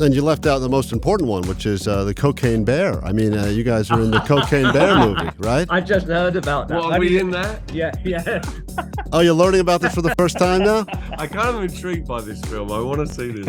And you left out the most important one, which is the Cocaine Bear. I mean, you guys are in the Cocaine Bear movie, right? I just heard about that. What, are we in that? Yeah. Oh, you're learning about this for the first time now? I'm kind of intrigued by this film. I want to see this.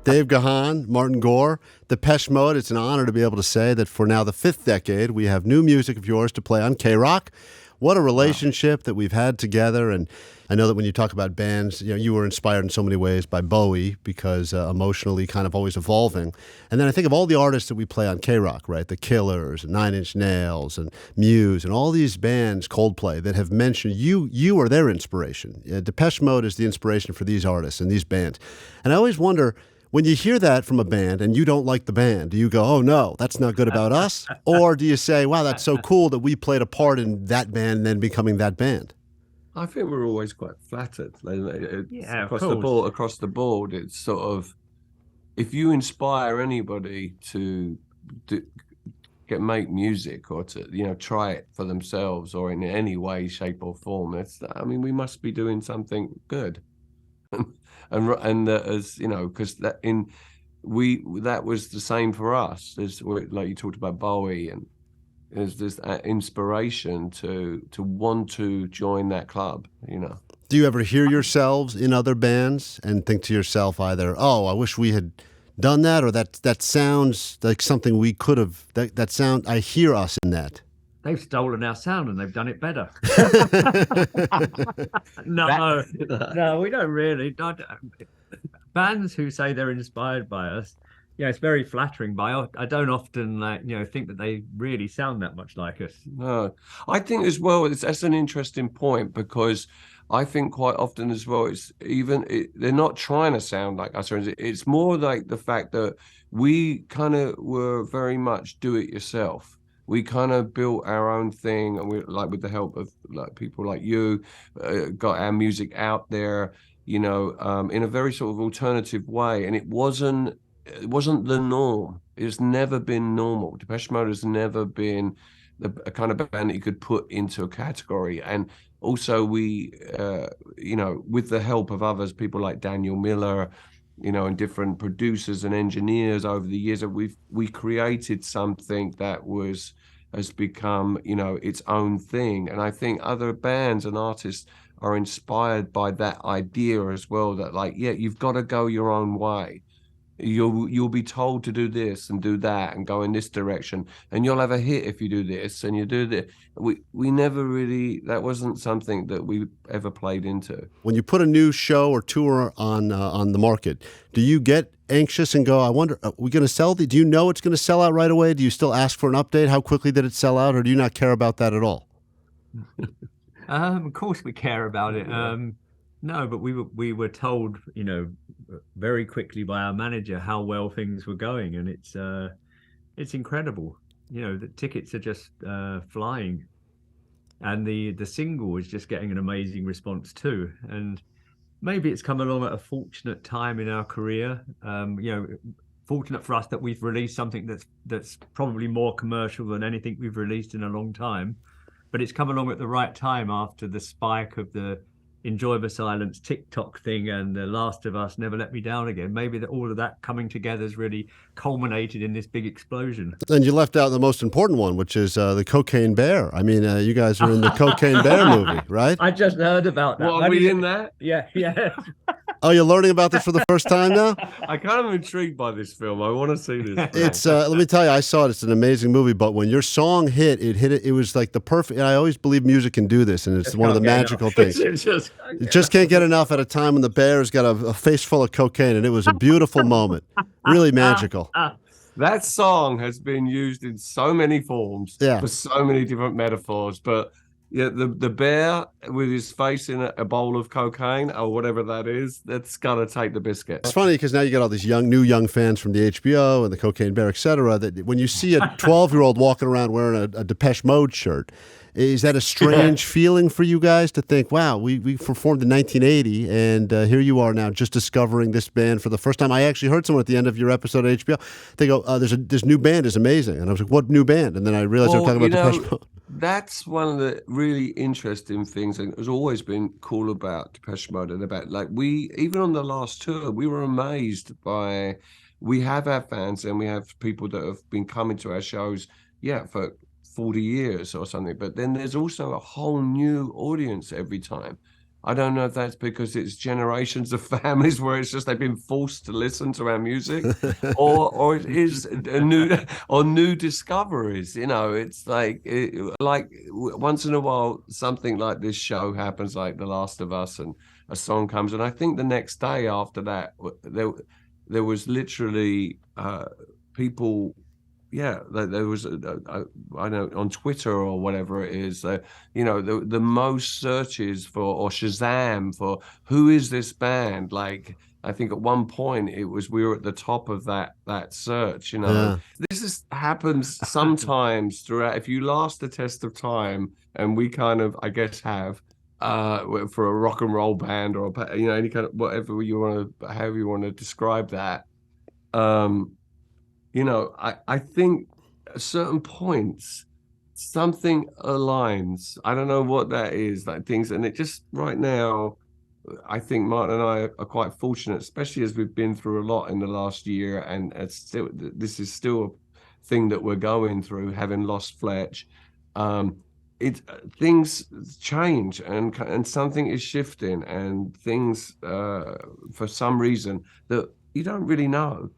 Dave Gahan, Martin Gore, Depeche Mode. It's an honor to be able to say that for now the 5th decade, we have new music of yours to play on K-Rock. What a relationship that we've had together. And I know that when you talk about bands, you know, you were inspired in so many ways by Bowie because emotionally kind of always evolving. And then I think of all the artists that we play on K-Rock, right? The Killers, and Nine Inch Nails, and Muse, and all these bands, Coldplay, that have mentioned you are their inspiration. Depeche Mode is the inspiration for these artists and these bands. And I always wonder, when you hear that from a band and you don't like the band, do you go, oh no, that's not good about us? Or do you say, wow, that's so cool that we played a part in that band and then becoming that band? I think we're always quite flattered. Across the board, it's sort of, if you inspire anybody to make music or to, you know, try it for themselves or in any way, shape or form, we must be doing something good. and as you know, because that was the same for us. There's, like you talked about Bowie, and there's this inspiration to want to join that club, you know. Do you ever hear yourselves in other bands and think to yourself either, oh, I wish we had done that, or that sounds like something we could have, that sound, I hear us in that? They've stolen our sound and they've done it better. No, we don't really. Bands who say they're inspired by us, yeah, it's very flattering. But I don't often think that they really sound that much like us. No, I think as well, that's an interesting point, because I think quite often as well, they're not trying to sound like us. It's more like the fact that we kind of were very much do it yourself. We kind of built our own thing, and we, like, with the help of like people like you, got our music out there, you know, in a very sort of alternative way. And it wasn't the norm. It's never been normal. Depeche Mode has never been a kind of band that you could put into a category. And also we, with the help of others, people like Daniel Miller, you know, and different producers and engineers over the years, we created something that has become, you know, its own thing. And I think other bands and artists are inspired by that idea as well, that like, yeah, you've got to go your own way. You'll be told to do this and do that and go in this direction, and you'll have a hit if you do this and you do that. We never really, that wasn't something that we ever played into. When you put a new show or tour on the market, do you get anxious and go, I wonder, are we going to sell? Do you know it's going to sell out right away? Do you still ask for an update? How quickly did it sell out, or do you not care about that at all? Of course we care about it. No, but we were told, you know, very quickly by our manager how well things were going, and it's incredible. You know, the tickets are just flying, and the single is just getting an amazing response too. And maybe it's come along at a fortunate time in our career. Fortunate for us that we've released something that's probably more commercial than anything we've released in a long time, but it's come along at the right time after the spike of the Enjoy the Silence TikTok thing and The Last of Us, Never Let Me Down Again. Maybe all of that coming together has really culminated in this big explosion. And you left out the most important one, which is the Cocaine Bear. I mean, you guys are in the Cocaine Bear movie, right? I just heard about that. What, are we in that? Yeah. Oh, you're learning about this for the first time now? I'm kind of intrigued by this film. I want to see this. It's let me tell you, I saw it. It's an amazing movie. But when your song hit. It was like the perfect. I always believe music can do this, and it's one of the magical things. It just can't get enough at a time when the bear's got a face full of cocaine, and it was a beautiful moment. Really magical. That song has been used in so many forms, for so many different metaphors, but. Yeah, the bear with his face in a bowl of cocaine or whatever that is, that's got to take the biscuit. It's funny because now you got all these young fans from the HBO and the Cocaine Bear, etc. That when you see a 12-year-old walking around wearing a Depeche Mode shirt, Is that a strange feeling for you guys to think, wow, we performed in 1980 and here you are now just discovering this band for the first time? I actually heard someone at the end of your episode of HBO. They go, this new band is amazing. And I was like, what new band? And then I realized they were talking about Depeche Mode. That's one of the really interesting things, and it's always been cool about Depeche Mode and about, like, we, even on the last tour, we were amazed by, we have our fans and we have people that have been coming to our shows, for 40 years or something, but then there's also a whole new audience every time. I don't know if that's because it's generations of families where it's just they've been forced to listen to our music, or it is a new discoveries. You know, it's like once in a while something like this show happens, like The Last of Us, and a song comes, and I think the next day after that there was literally people. Yeah, there was, I know, on Twitter or whatever it is, the most searches for, or Shazam for, who is this band? Like, I think at one point we were at the top of that search. This happens sometimes throughout. If you last the test of time, and we kind of, I guess, have for a rock and roll band, or any kind of whatever you want to, however you want to describe that. I think at certain points, something aligns. I don't know what that is, like things. And it just, right now, I think Martin and I are quite fortunate, especially as we've been through a lot in the last year. And this is still a thing that we're going through, having lost Fletch. Things change, and something is shifting, and things, for some reason that you don't really know.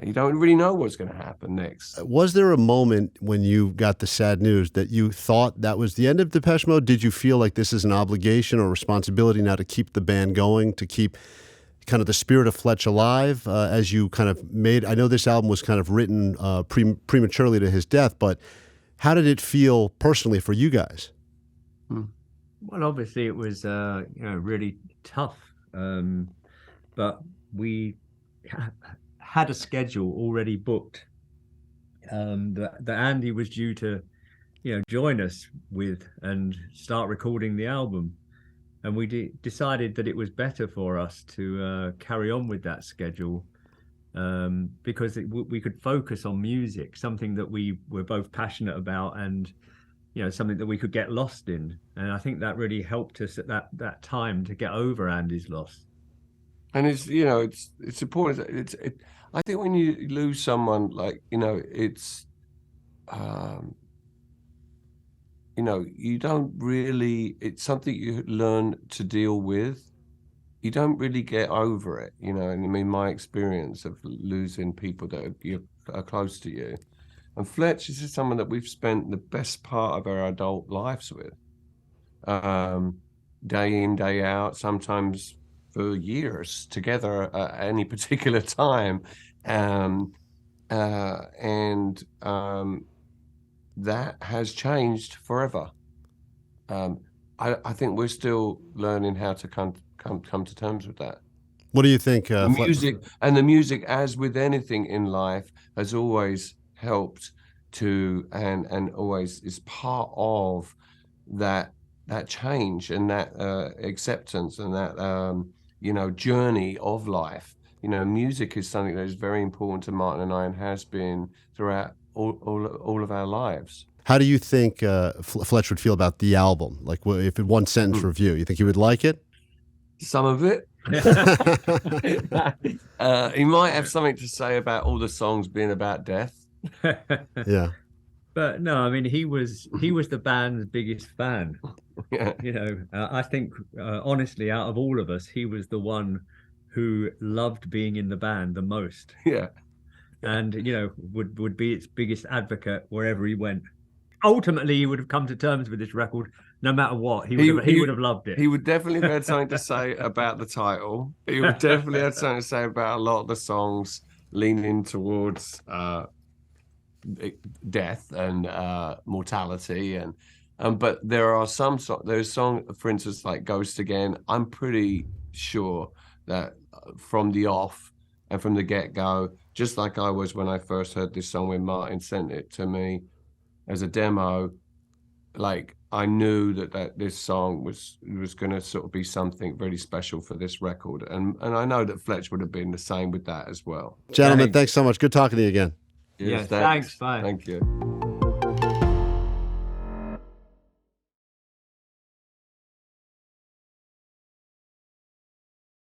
You don't really know what's going to happen next. Was there a moment when you got the sad news that you thought that was the end of Depeche Mode? Did you feel like this is an obligation or responsibility now to keep the band going, to keep kind of the spirit of Fletch alive as you kind of made? I know this album was kind of written prematurely to his death, but how did it feel personally for you guys? Well, obviously it was really tough, but we had a schedule already booked that Andy was due to join us with and start recording the album, and we decided that it was better for us to carry on with that schedule, because we could focus on music, something that we were both passionate about, and something that we could get lost in. And I think that really helped us at that time to get over Andy's loss. And it's important. I think when you lose someone, like, it's you don't really, it's something you learn to deal with. You don't really get over it, and I mean, my experience of losing people that are close to you. And Fletch is just someone that we've spent the best part of our adult lives with, day in, day out, sometimes for years together at any particular time. That has changed forever. I think we're still learning how to come to terms with that. What do you think? The music, as with anything in life, has always helped to, and always is part of that change and that acceptance and that journey of life. Music is something that is very important to Martin and I, and has been throughout all of our lives. How do you think Fletch would feel about the album? Like, if in one sentence review, you think he would like it? Some of it. He might have something to say about all the songs being about death. Yeah. But no, I mean, he was the band's biggest fan. Yeah. I think honestly, out of all of us, he was the one who loved being in the band the most. Yeah. And would be its biggest advocate wherever he went. Ultimately, he would have come to terms with this record no matter what. He would have loved it. He would definitely have had something to say about the title. He would definitely have something to say about a lot of the songs leaning towards death and mortality, and but there are some there's song, for instance, like Ghost Again. I'm pretty sure that from the off and from the get-go, just like I was when I first heard this song when Martin sent it to me as a demo, like I knew that this song was going to sort of be something very special for this record, and I know that Fletch would have been the same with that as well. Gentlemen, thanks so much. Good talking to you again. Yes, thanks. Bye. Thank you.